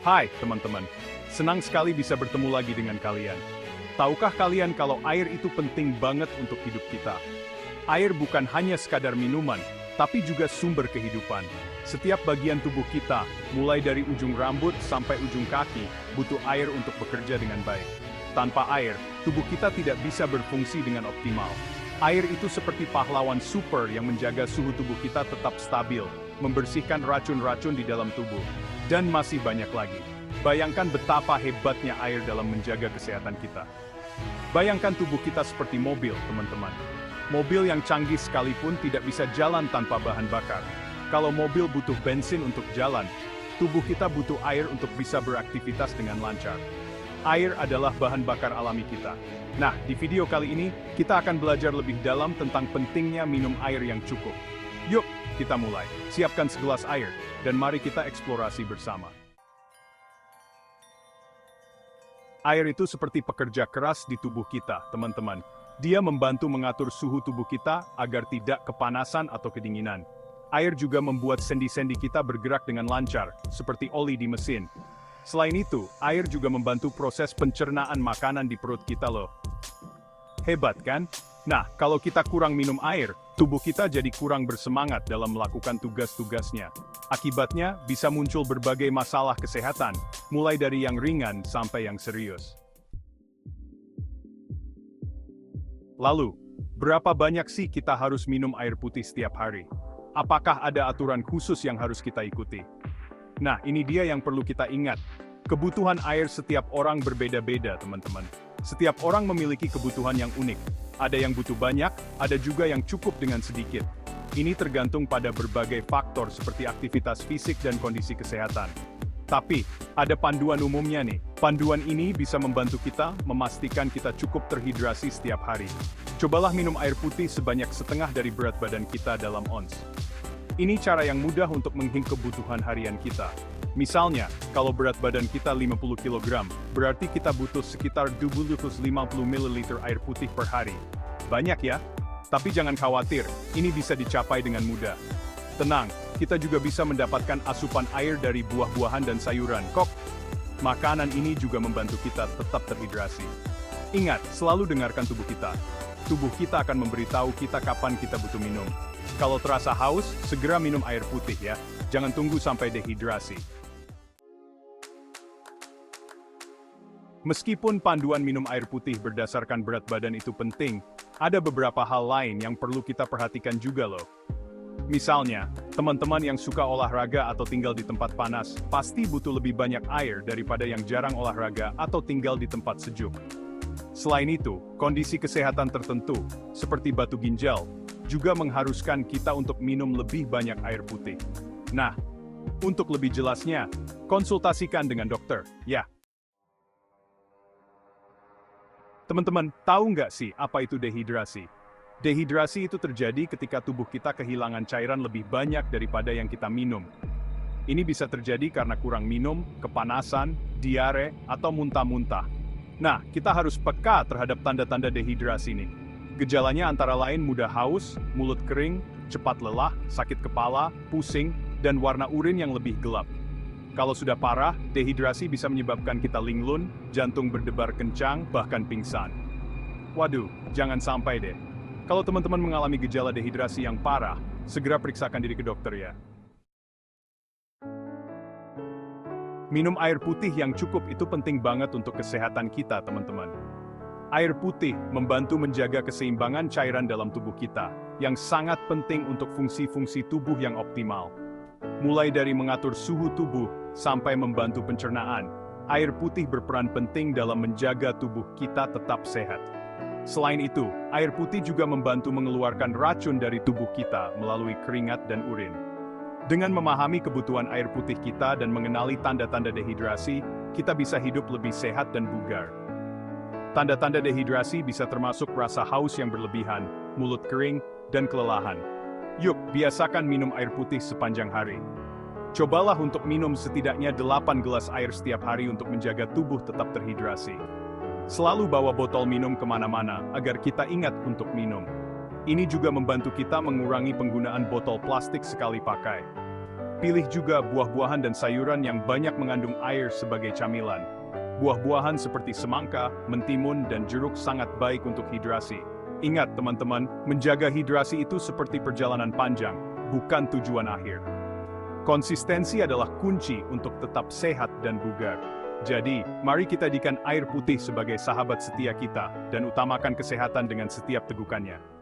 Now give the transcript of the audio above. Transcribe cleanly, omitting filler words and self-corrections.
Hai teman-teman, senang sekali bisa bertemu lagi dengan kalian. Tahukah kalian kalau air itu penting banget untuk hidup kita? Air bukan hanya sekadar minuman, tapi juga sumber kehidupan. Setiap bagian tubuh kita, mulai dari ujung rambut sampai ujung kaki, butuh air untuk bekerja dengan baik. Tanpa air, tubuh kita tidak bisa berfungsi dengan optimal. Air itu seperti pahlawan super yang menjaga suhu tubuh kita tetap stabil, membersihkan racun-racun di dalam tubuh, dan masih banyak lagi. Bayangkan betapa hebatnya air dalam menjaga kesehatan kita. Bayangkan tubuh kita seperti mobil, teman-teman. Mobil yang canggih sekalipun tidak bisa jalan tanpa bahan bakar. Kalau mobil butuh bensin untuk jalan, tubuh kita butuh air untuk bisa beraktivitas dengan lancar. Air adalah bahan bakar alami kita. Nah, di video kali ini, kita akan belajar lebih dalam tentang pentingnya minum air yang cukup. Yuk, kita mulai. Siapkan segelas air, dan mari kita eksplorasi bersama. Air itu seperti pekerja keras di tubuh kita, teman-teman. Dia membantu mengatur suhu tubuh kita agar tidak kepanasan atau kedinginan. Air juga membuat sendi-sendi kita bergerak dengan lancar, seperti oli di mesin. Selain itu, air juga membantu proses pencernaan makanan di perut kita loh. Hebat kan? Nah, kalau kita kurang minum air, tubuh kita jadi kurang bersemangat dalam melakukan tugas-tugasnya. Akibatnya, bisa muncul berbagai masalah kesehatan, mulai dari yang ringan sampai yang serius. Lalu, berapa banyak sih kita harus minum air putih setiap hari? Apakah ada aturan khusus yang harus kita ikuti? Nah, ini dia yang perlu kita ingat. Kebutuhan air setiap orang berbeda-beda, teman-teman. Setiap orang memiliki kebutuhan yang unik. Ada yang butuh banyak, ada juga yang cukup dengan sedikit. Ini tergantung pada berbagai faktor seperti aktivitas fisik dan kondisi kesehatan. Tapi, ada panduan umumnya nih. Panduan ini bisa membantu kita memastikan kita cukup terhidrasi setiap hari. Cobalah minum air putih sebanyak setengah dari berat badan kita dalam ons. Ini cara yang mudah untuk menghimpun kebutuhan harian kita. Misalnya, kalau berat badan kita 50 kg, berarti kita butuh sekitar 250 ml air putih per hari. Banyak ya? Tapi jangan khawatir, ini bisa dicapai dengan mudah. Tenang, kita juga bisa mendapatkan asupan air dari buah-buahan dan sayuran. Makanan ini juga membantu kita tetap terhidrasi. Ingat, selalu dengarkan tubuh kita. Tubuh kita akan memberitahu kita kapan kita butuh minum. Kalau terasa haus, segera minum air putih ya. Jangan tunggu sampai dehidrasi. Meskipun panduan minum air putih berdasarkan berat badan itu penting, ada beberapa hal lain yang perlu kita perhatikan juga loh. Misalnya, teman-teman yang suka olahraga atau tinggal di tempat panas, pasti butuh lebih banyak air daripada yang jarang olahraga atau tinggal di tempat sejuk. Selain itu, kondisi kesehatan tertentu, seperti batu ginjal, juga mengharuskan kita untuk minum lebih banyak air putih. Nah, untuk lebih jelasnya, konsultasikan dengan dokter, ya. Teman-teman, tahu nggak sih apa itu dehidrasi? Dehidrasi itu terjadi ketika tubuh kita kehilangan cairan lebih banyak daripada yang kita minum. Ini bisa terjadi karena kurang minum, kepanasan, diare, atau muntah-muntah. Nah, kita harus peka terhadap tanda-tanda dehidrasi nih. Gejalanya antara lain mudah haus, mulut kering, cepat lelah, sakit kepala, pusing, dan warna urin yang lebih gelap. Kalau sudah parah, dehidrasi bisa menyebabkan kita linglung, jantung berdebar kencang, bahkan pingsan. Waduh, jangan sampai deh. Kalau teman-teman mengalami gejala dehidrasi yang parah, segera periksakan diri ke dokter ya. Minum air putih yang cukup itu penting banget untuk kesehatan kita, teman-teman. Air putih membantu menjaga keseimbangan cairan dalam tubuh kita, yang sangat penting untuk fungsi-fungsi tubuh yang optimal. Mulai dari mengatur suhu tubuh, sampai membantu pencernaan, air putih berperan penting dalam menjaga tubuh kita tetap sehat. Selain itu, air putih juga membantu mengeluarkan racun dari tubuh kita melalui keringat dan urin. Dengan memahami kebutuhan air putih kita dan mengenali tanda-tanda dehidrasi, kita bisa hidup lebih sehat dan bugar. Tanda-tanda dehidrasi bisa termasuk rasa haus yang berlebihan, mulut kering, dan kelelahan. Yuk, biasakan minum air putih sepanjang hari. Cobalah untuk minum setidaknya 8 gelas air setiap hari untuk menjaga tubuh tetap terhidrasi. Selalu bawa botol minum kemana-mana agar kita ingat untuk minum. Ini juga membantu kita mengurangi penggunaan botol plastik sekali pakai. Pilih juga buah-buahan dan sayuran yang banyak mengandung air sebagai camilan. Buah-buahan seperti semangka, mentimun, dan jeruk sangat baik untuk hidrasi. Ingat teman-teman, menjaga hidrasi itu seperti perjalanan panjang, bukan tujuan akhir. Konsistensi adalah kunci untuk tetap sehat dan bugar. Jadi, mari kita jadikan air putih sebagai sahabat setia kita dan utamakan kesehatan dengan setiap tegukannya.